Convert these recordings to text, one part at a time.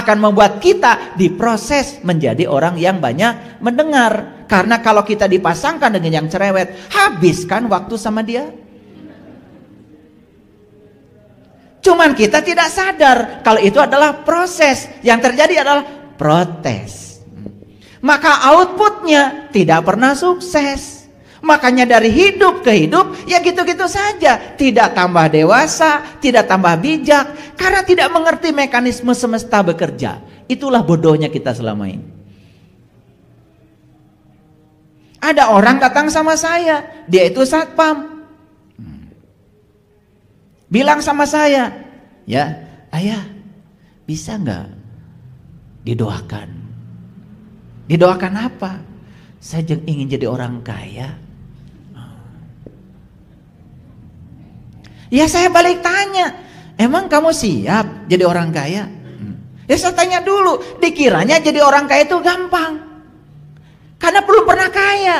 akan membuat kita diproses menjadi orang yang banyak mendengar. Karena kalau kita dipasangkan dengan yang cerewet, habiskan waktu sama dia. Cuman kita tidak sadar kalau itu adalah proses. Yang terjadi adalah protes. Maka outputnya tidak pernah sukses. Makanya dari hidup ke hidup ya gitu-gitu saja. Tidak tambah dewasa, tidak tambah bijak. Karena tidak mengerti mekanisme semesta bekerja. Itulah bodohnya kita selama ini. Ada orang datang sama saya, dia itu satpam. Bilang sama saya, ya ayah bisa nggak didoakan? Didoakan apa? Saya ingin jadi orang kaya. Ya saya balik tanya, emang kamu siap jadi orang kaya? Ya saya tanya dulu, dikiranya jadi orang kaya itu gampang. Karena belum pernah kaya.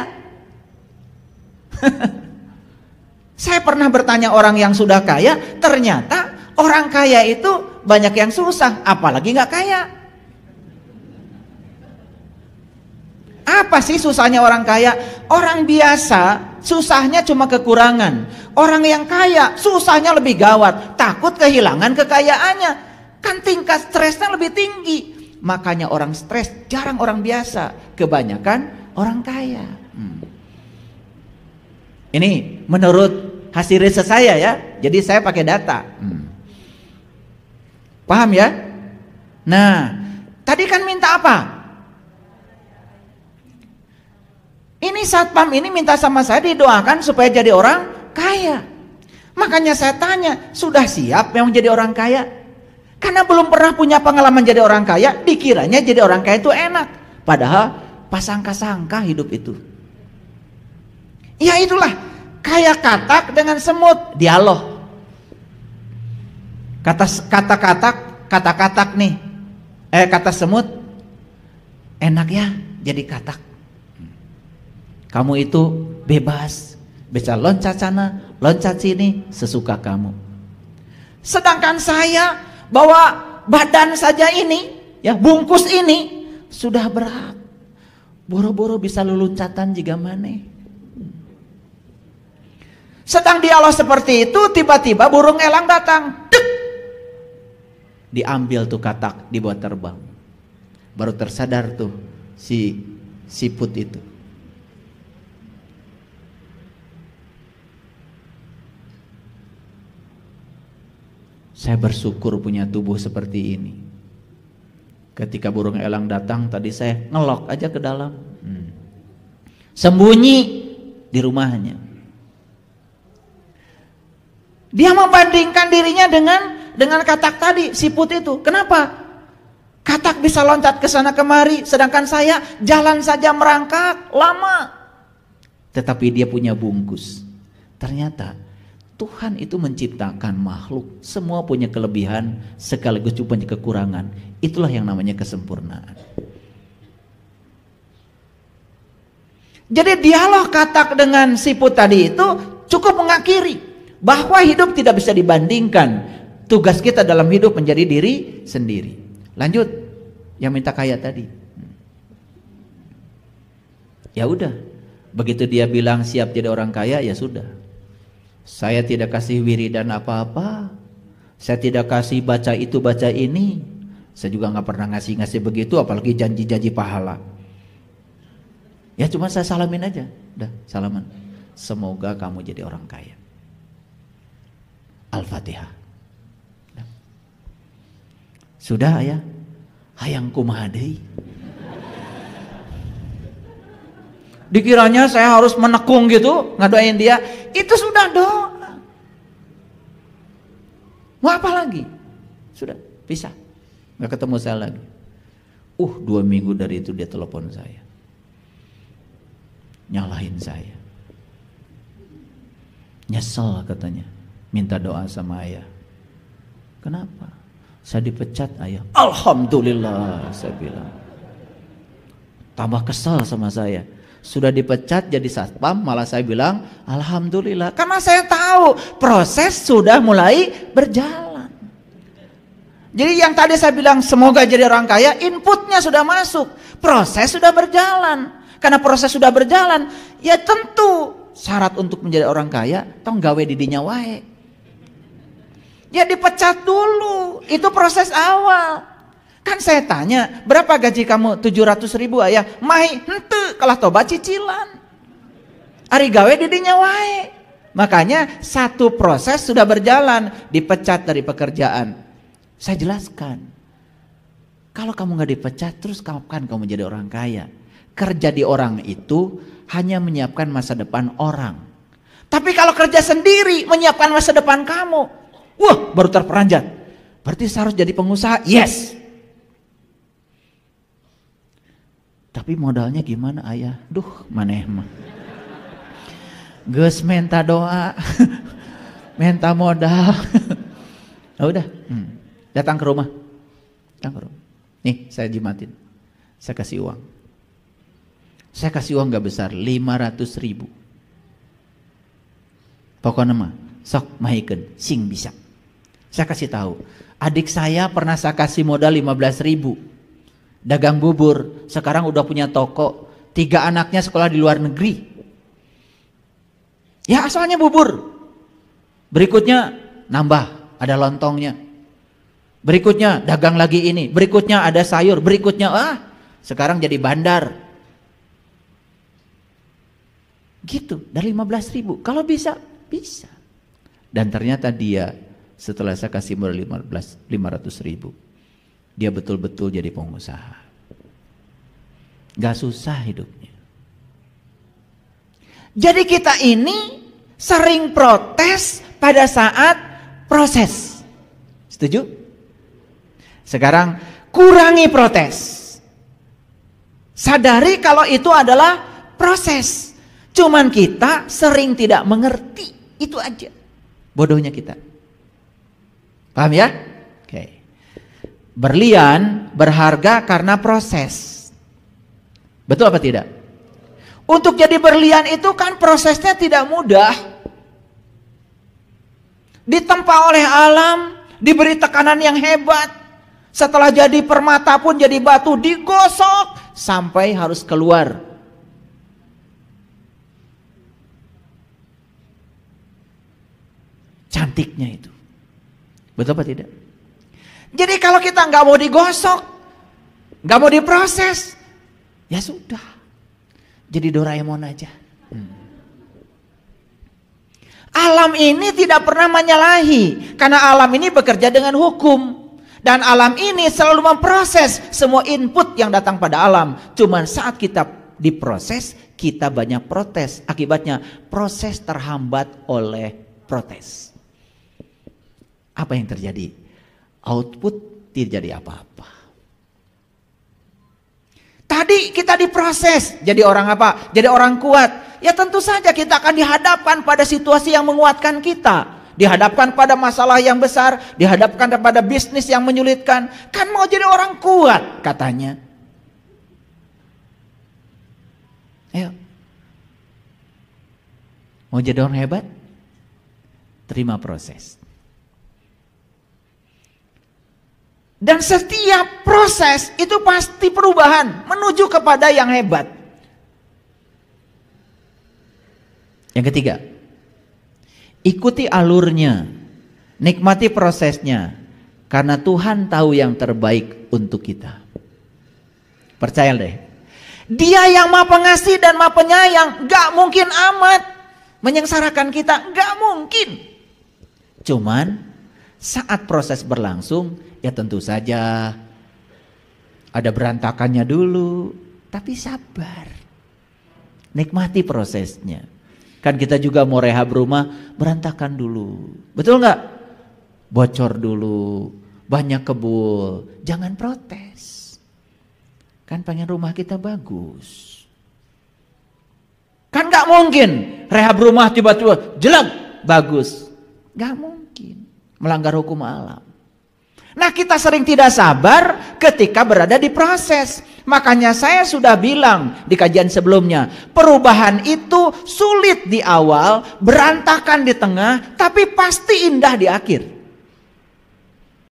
Saya pernah bertanya orang yang sudah kaya, ternyata orang kaya itu banyak yang susah, apalagi nggak kaya. Apa sih susahnya orang kaya? Orang biasa susahnya cuma kekurangan. Orang yang kaya susahnya lebih gawat, takut kehilangan kekayaannya. Kan tingkat stresnya lebih tinggi. Makanya orang stres jarang orang biasa, kebanyakan orang kaya. Ini menurut hasil riset saya ya, jadi saya pakai data. Paham ya? Nah, tadi kan minta apa? Ini satpam ini minta sama saya didoakan supaya jadi orang kaya. Makanya saya tanya, sudah siap memang jadi orang kaya? Karena belum pernah punya pengalaman jadi orang kaya, dikiranya jadi orang kaya itu enak. Padahal pasangka-sangka hidup itu. Ya itulah, kayak katak dengan semut, dialog. Kata nih, kata semut, enak ya jadi katak. Kamu itu bebas, bisa loncat sana, loncat sini, sesuka kamu. Sedangkan saya bawa badan saja ini, ya bungkus ini sudah berat. Boro-boro bisa leluncatan juga maneh. Sedang dialog seperti itu, tiba-tiba burung elang datang. Dek! Diambil tuh katak, dibawa terbang. Baru tersadar tuh si siput itu. Saya bersyukur punya tubuh seperti ini. Ketika burung elang datang, tadi saya ngelok aja ke dalam. Sembunyi di rumahnya. Dia membandingkan dirinya dengan katak tadi, siput itu. Kenapa? Katak bisa loncat ke sana kemari, sedangkan saya jalan saja merangkak lama. Tetapi dia punya bungkus. Ternyata Tuhan itu menciptakan makhluk, semua punya kelebihan sekaligus juga punya kekurangan. Itulah yang namanya kesempurnaan. Jadi dialog katak dengan siput tadi itu cukup mengakhiri bahwa hidup tidak bisa dibandingkan. Tugas kita dalam hidup menjadi diri sendiri. Lanjut, yang minta kaya tadi. Ya udah, begitu dia bilang siap jadi orang kaya, ya sudah. Saya tidak kasih wiridan apa-apa. Saya tidak kasih baca itu baca ini. Saya juga gak pernah ngasih begitu, apalagi janji-janji pahala. Ya cuma saya salamin aja. Udah salaman. Semoga kamu jadi orang kaya. Al-Fatihah. Sudah ya, hayang kumaha deui. Dikiranya saya harus menekung gitu, ngadoain dia. Itu sudah doa. Mau apa lagi? Sudah, pisah. Gak ketemu saya lagi. 2 minggu dari itu dia telepon saya. Nyalahin saya. Nyesel katanya. Minta doa sama ayah. Kenapa? Saya dipecat ayah. Alhamdulillah saya bilang. Tambah kesel sama saya. Sudah dipecat jadi satpam, malah saya bilang alhamdulillah. Karena saya tahu proses sudah mulai berjalan. Jadi yang tadi saya bilang semoga jadi orang kaya, inputnya sudah masuk, proses sudah berjalan. Karena proses sudah berjalan, ya tentu syarat untuk menjadi orang kaya tong gawe didinya wae. Ya dipecat dulu, itu proses awal. Kan saya tanya, berapa gaji kamu? 700.000 ayah. Mai henteu kalah tobat cicilan. Ari gawe didinya wae. Makanya satu proses sudah berjalan, dipecat dari pekerjaan. Saya jelaskan, kalau kamu nggak dipecat, terus kapan kamu jadi orang kaya? Kerja di orang itu hanya menyiapkan masa depan orang. Tapi kalau kerja sendiri menyiapkan masa depan kamu, wah baru terperanjat. Berarti saya harus jadi pengusaha, yes. Tapi modalnya gimana ayah? Duh maneh mah. Geus menta doa, menta modal. Oh, udah. Datang ke rumah. Nih saya jimatin. Saya kasih uang. Saya kasih uang gak besar, 500.000. Pokoknya mah sok mahikeun sing bisa. Saya kasih tahu, adik saya pernah saya kasih modal 15.000. Dagang bubur, sekarang udah punya toko, 3 anaknya sekolah di luar negeri. Ya asalnya bubur. Berikutnya nambah, ada lontongnya. Berikutnya dagang lagi ini, berikutnya ada sayur, berikutnya sekarang jadi bandar. Gitu, dari 15.000. Kalau bisa, bisa. Dan ternyata dia setelah saya kasih modal 500.000, dia betul-betul jadi pengusaha. Gak susah hidupnya. Jadi kita ini sering protes pada saat proses. Setuju? Sekarang kurangi protes. Sadari kalau itu adalah proses. Cuman kita sering tidak mengerti. Itu aja. Bodohnya kita. Paham ya? Oke. Berlian berharga karena proses. Betul apa tidak? Untuk jadi berlian itu kan prosesnya tidak mudah. Ditempa oleh alam, diberi tekanan yang hebat. Setelah jadi permata pun jadi batu, digosok sampai harus keluar. Cantiknya itu. Betul apa tidak? Jadi kalau kita nggak mau digosok, nggak mau diproses, ya sudah. Jadi Doraemon aja. Alam ini tidak pernah menyalahi, karena alam ini bekerja dengan hukum. Dan alam ini selalu memproses semua input yang datang pada alam. Cuman saat kita diproses, kita banyak protes. Akibatnya proses terhambat oleh protes. Apa yang terjadi? Output tidak jadi apa-apa. Tadi kita diproses. Jadi orang apa? Jadi orang kuat. Ya tentu saja kita akan dihadapkan pada situasi yang menguatkan kita. Dihadapkan pada masalah yang besar, dihadapkan pada bisnis yang menyulitkan. Kan mau jadi orang kuat katanya. Ayo. Mau jadi orang hebat? Terima proses. Dan setiap proses itu pasti perubahan menuju kepada yang hebat. Yang ketiga, ikuti alurnya, nikmati prosesnya, karena Tuhan tahu yang terbaik untuk kita. Percaya deh, Dia yang Maha Pengasih dan Maha Penyayang, gak mungkin amat menyengsarakan kita, gak mungkin. Cuman saat proses berlangsung, ya tentu saja ada berantakannya dulu, tapi sabar, nikmati prosesnya. Kan kita juga mau rehab rumah, berantakan dulu. Betul nggak? Bocor dulu, banyak kebul. Jangan protes. Kan pengen rumah kita bagus. Kan nggak mungkin rehab rumah tiba-tiba jelek, bagus. Nggak mungkin. Melanggar hukum alam. Nah kita sering tidak sabar ketika berada di proses. Makanya saya sudah bilang di kajian sebelumnya, perubahan itu sulit di awal, berantakan di tengah, tapi pasti indah di akhir.